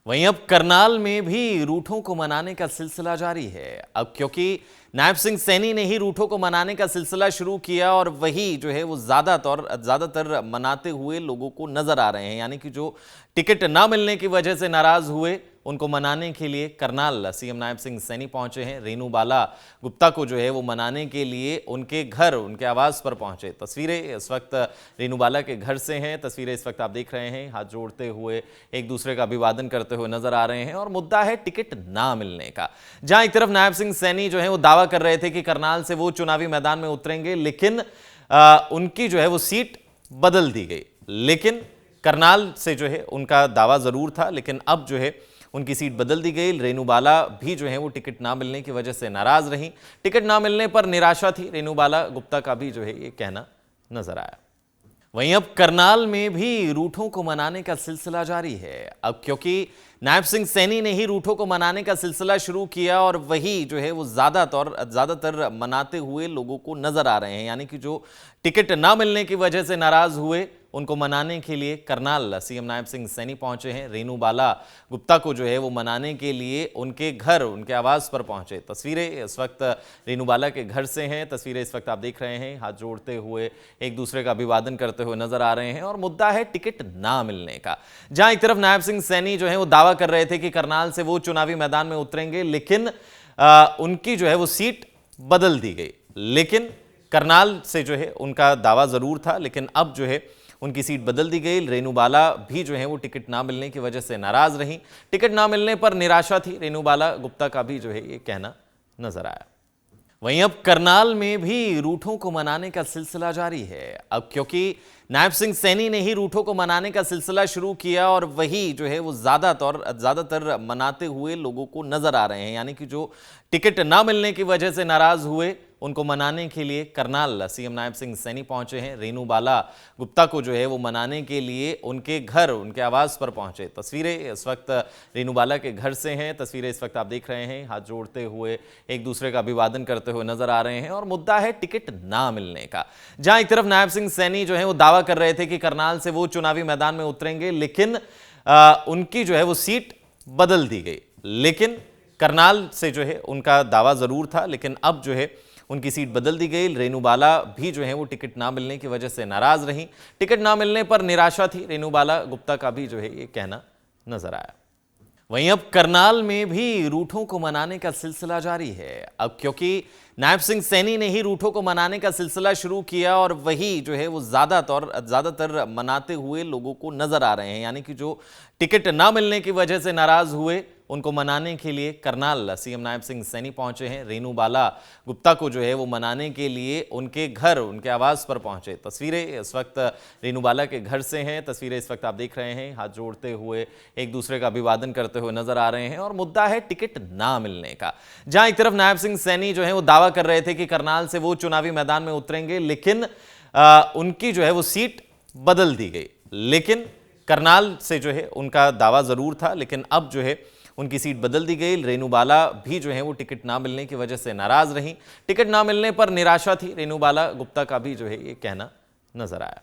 वहीं अब करनाल में भी रूठों को मनाने का सिलसिला जारी है। अब क्योंकि नायब सिंह सैनी ने ही रूठों को मनाने का सिलसिला शुरू किया और वही जो है वो ज्यादातर मनाते हुए लोगों को नजर आ रहे हैं। यानी कि जो टिकट ना मिलने की वजह से नाराज हुए, उनको मनाने के लिए करनाल सीएम नायब सिंह सैनी पहुंचे हैं। रेणु बाला गुप्ता को जो है वो मनाने के लिए उनके घर, उनके आवास पर पहुंचे। तस्वीरें इस वक्त रेणु बाला के घर से हैं। तस्वीरें इस वक्त आप देख रहे हैं, हाथ जोड़ते हुए एक दूसरे का अभिवादन करते हुए नजर आ रहे हैं। और मुद्दा है टिकट ना मिलने का। जहां एक तरफ नायब सिंह सैनी जो है वो दावा कर रहे थे कि करनाल से वो चुनावी मैदान में उतरेंगे, लेकिन उनकी जो है वो सीट बदल दी गई। लेकिन करनाल से जो है उनका दावा जरूर था, लेकिन अब जो है उनकी सीट बदल दी गई। रेणु बाला भी जो है वो टिकट ना मिलने की वजह से नाराज रहीं। टिकट ना मिलने पर निराशा थी। रेणु बाला गुप्ता का भी जो है ये कहना नजर आया। वहीं अब करनाल में भी रूठों को मनाने का सिलसिला जारी है। अब क्योंकि नायब सिंह सैनी ने ही रूठों को मनाने का सिलसिला शुरू किया और वही जो है वो ज्यादातर मनाते हुए लोगों को नजर आ रहे हैं। यानी कि जो टिकट ना मिलने की वजह से नाराज हुए, उनको मनाने के लिए करनाल सीएम नायब सिंह सैनी पहुंचे हैं। रेणु बाला गुप्ता को जो है वो मनाने के लिए उनके घर, उनके आवास पर पहुंचे। तस्वीरें इस वक्त रेणु बाला के घर से हैं। तस्वीरें इस वक्त आप देख रहे हैं, हाथ जोड़ते हुए एक दूसरे का अभिवादन करते हुए नजर आ रहे हैं। और मुद्दा है टिकट ना मिलने का। जहां एक तरफ नायब सिंह सैनी जो है वो दावा कर रहे थे कि करनाल से वो चुनावी मैदान में उतरेंगे, लेकिन उनकी जो है वो सीट बदल दी गई। लेकिन करनाल से जो है उनका दावा जरूर था, लेकिन अब जो है उनकी सीट बदल दी गई। रेणु बाला भी जो है वो टिकट ना मिलने की वजह से नाराज रहीं। टिकट ना मिलने पर निराशा थी। रेणु बाला गुप्ता का भी जो है ये कहना नजर आया। वहीं अब करनाल में भी रूठों को मनाने का सिलसिला जारी है। अब क्योंकि नायब सिंह सैनी ने ही रूठों को मनाने का सिलसिला शुरू किया और वही जो है वो ज्यादातर मनाते हुए लोगों को नजर आ रहे हैं। यानी कि जो टिकट ना मिलने की वजह से नाराज हुए, उनको मनाने के लिए करनाल सीएम नायब सिंह सैनी पहुंचे हैं। रेणु बाला गुप्ता को जो है वो मनाने के लिए उनके घर, उनके आवास पर पहुंचे। तस्वीरें इस वक्त रेणु बाला के घर से हैं। तस्वीरें इस वक्त आप देख रहे हैं, हाथ जोड़ते हुए एक दूसरे का अभिवादन करते हुए नजर आ रहे हैं। और मुद्दा है टिकट ना मिलने का। जहां एक तरफ नायब सिंह सैनी जो है वो दावा कर रहे थे कि करनाल से वो चुनावी मैदान में उतरेंगे, लेकिन उनकी जो है वो सीट बदल दी गई। लेकिन करनाल से जो है उनका दावा जरूर था, लेकिन अब जो है उनकी सीट बदल दी गई। रेणु बाला भी जो है वो टिकट ना मिलने की वजह से नाराज रहीं। टिकट ना मिलने पर निराशा थी। रेणु बाला गुप्ता का भी जो है ये कहना नजर आया। वहीं अब करनाल में भी रूठों को मनाने का सिलसिला जारी है। अब क्योंकि नायब सिंह सैनी ने ही रूठों को मनाने का सिलसिला शुरू किया और वही जो है वो ज्यादातर मनाते हुए लोगों को नजर आ रहे हैं। यानी कि जो टिकट ना मिलने की वजह से नाराज हुए, उनको मनाने के लिए करनाल सीएम नायब सिंह सैनी पहुंचे हैं। रेणु बाला गुप्ता को जो है वो मनाने के लिए उनके घर, उनके आवास पर पहुंचे। तस्वीरें इस वक्त रेणु बाला के घर से हैं। तस्वीरें इस वक्त आप देख रहे हैं, हाथ जोड़ते हुए एक दूसरे का अभिवादन करते हुए नजर आ रहे हैं। और मुद्दा है टिकट ना मिलने का। जहां एक तरफ नायब सिंह सैनी जो है वो दावा कर रहे थे कि करनाल से वो चुनावी मैदान में उतरेंगे, लेकिन उनकी जो है वो सीट बदल दी गई। लेकिन करनाल से जो है उनका दावा जरूर था, लेकिन अब जो है उनकी सीट बदल दी गई। रेणु बाला भी जो है वो टिकट ना मिलने की वजह से नाराज रहीं। टिकट ना मिलने पर निराशा थी। रेणु बाला गुप्ता का भी जो है ये कहना नजर आया।